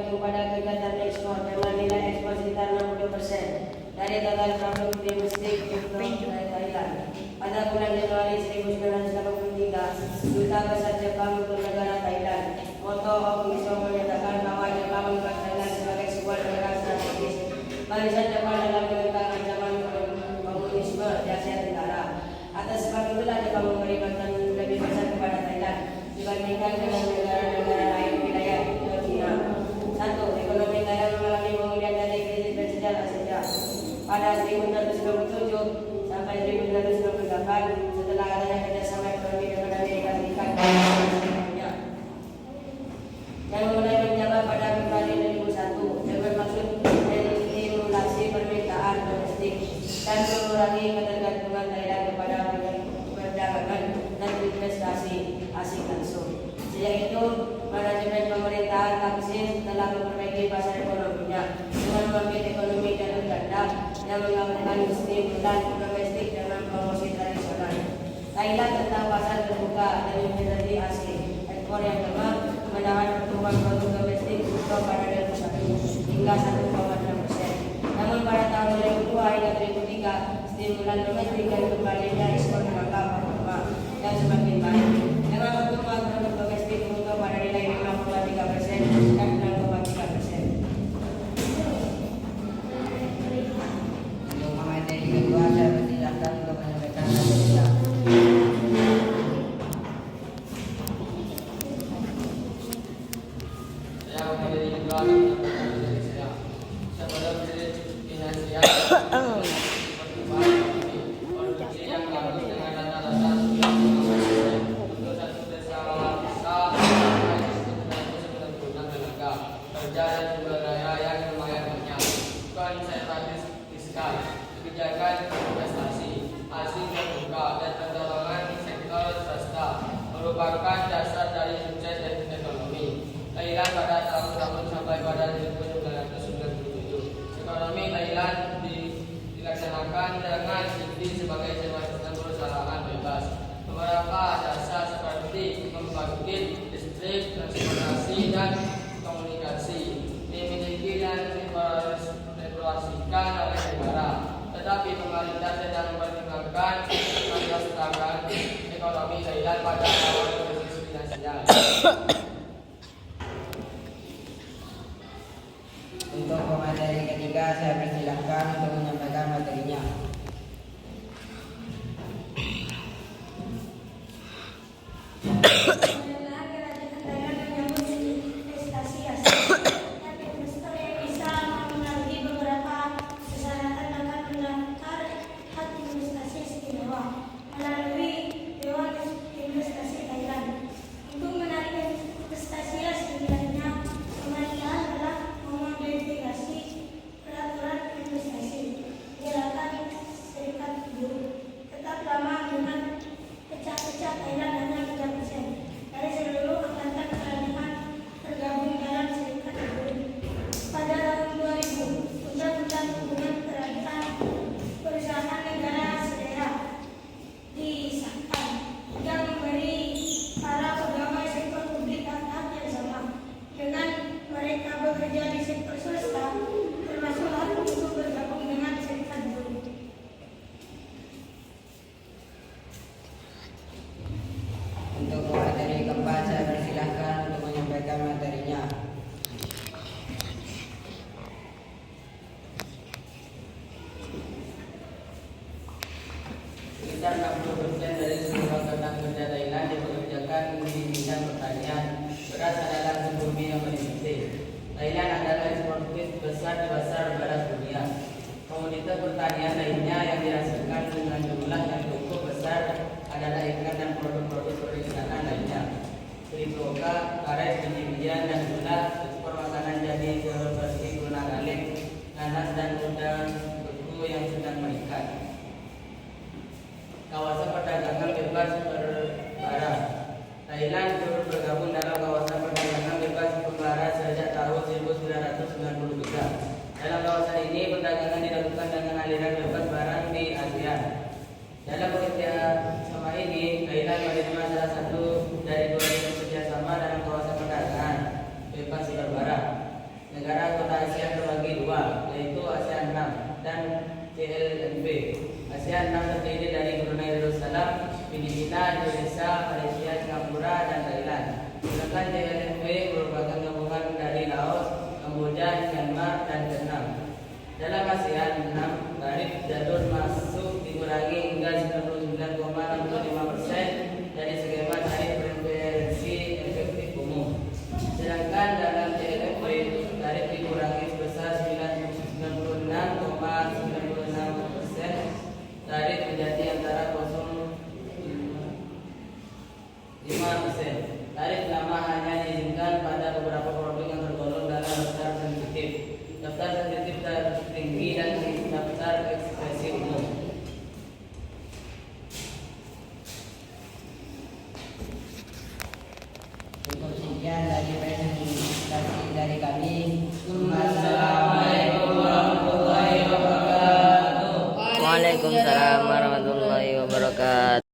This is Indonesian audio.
bergantung pada kegiatan ekspor dengan nilai ekspor sekitar 60% dari total produk domestik untuk Thailand. Pada bulan Januari 1983, Duta Besar Jepang untuk negara Thailand, Moto Ogiso, menyatakan bahwa Jepang menganggap Thailand sebagai sebuah negara strategis. Barisan Jepang dalam menentang ancaman komunisme di Asia Tenggara. Atas sebab itulah Jepang memberi bantuan lebih besar kepada Thailand dibandingkan dengan negara-negara lain wilayah China. 1. Ekonomi Thailand mengalami pemulihan dari krisis bersejarah sejak pada 1997 sampai 1998 setelah adanya kerjasama ekonomi dengan Amerika Serikat yang mulai menjabat pada Februari 2001 dengan maksud menstimulasi permintaan domestik dan mengurangi ketergantungan Thailand kepada perdagangan dan investasi asing langsung. Sejak itu, manajemen pemerintahan Thaksin telah memperbaiki pasar ekonominya dengan mengambil ekonomi jalur ganda yang menggabungkan stimulan domestik dengan promosi tradisional. Thailand tentang pasar terbuka dan investasi asing, ekspor yang lemah, menahan pertumbuhan produk domestik bruto pada 2001 hingga 1,6%. Namun pada tahun 2002 hingga 2003, stimulan domestik dan kembalinya ekspor menangkap performa yang semakin baik dengan pertumbuhan produk domestik bruto pada nilai 5,3% dan 6,3%. Untuk materi kedua, saya persilahkan untuk menyampaikan materinya. Saya materi kedua akan menyampaikan materi saya. Saya pada materi finansial produksi yang bagus dengan data-data untuk satu desa tenaga kerja dan sumber daya yang lumayan banyak. Konsentrasi fiskal, kebijakan investasi asing terbuka dan pendorongan sektor swasta merupakan dasar dari sukses ekonomi Thailand pada tahun-tahun sampai pada 1997. Ekonomi Thailand dilaksanakan dengan inti sebagai sebuah sistem perusahaan bebas. Beberapa dasar seperti pembangkit listrik, transportasi, dan komunikasi dimiliki dan diregulasikan oleh negara. Tetapi pemerintah sedang mempertimbangkan keberlangsungan ekonomi Thailand pada awal krisis finansial. Untuk pemateri ketiga, saya persilahkan untuk menyampaikan materinya. Untuk materi keempat, saya persilahkan untuk menyampaikan materinya. Sekitar 60% dari seluruh angkatan kerja Thailand dipekerjakan di bidang pertanian. Beras adalah sumber yang paling penting. Thailand adalah eksportir besar di pasar barat dunia. Komoditas pertanian lainnya yang dihasilkan dengan jumlah yang cukup besar adalah ikan dan produk-produk perikanan lainnya. Triboka, karet, biji-bijian, dan gula. Ekspor makanan jadi seperti gula aren, nanas, dan udang beku yang sedang meningkat. Kawasan perdagangan bebas berbara. Thailand turut bergabung dalam kawasan perdagangan bebas berbara sejak tahun 1993. Dalam kawasan ini perdagangan dilakukan dengan aliran bebas barang di ASEAN. Dalam kerjasama ini, Thailand menerima salah satu dari 2 kerjasama dalam kawasan perdagangan bebas berbara. Negara kota ASEAN terbagi dua, yaitu ASEAN 6 dan CLMV. ASEAN 6 terdiri dari Brunei Darussalam, Filipina, Indonesia, Malaysia, Singapura, dan Thailand. Sedangkan CLMV merupakan gabungan dari Laos, Kamboja, Myanmar, dan Vietnam. Dalam ASEAN 6, tarif jalur masuk dikurangi hingga 99,65% dari skema tarif preferensi efektif umum. Sedangkan dalam CLMV, tarif dikurangi sebesar 96,96%, tarif menjadi antara 0,5%. Tarif lama hanya diizinkan pada beberapa produk yang tergolong dalam daftar sensitif tertinggi dan daftar ekspresi umum. Cukup sekian dari presentasi dari kami. Assalamualaikum warahmatullahi wabarakatuh. Waalaikumsalam warahmatullahi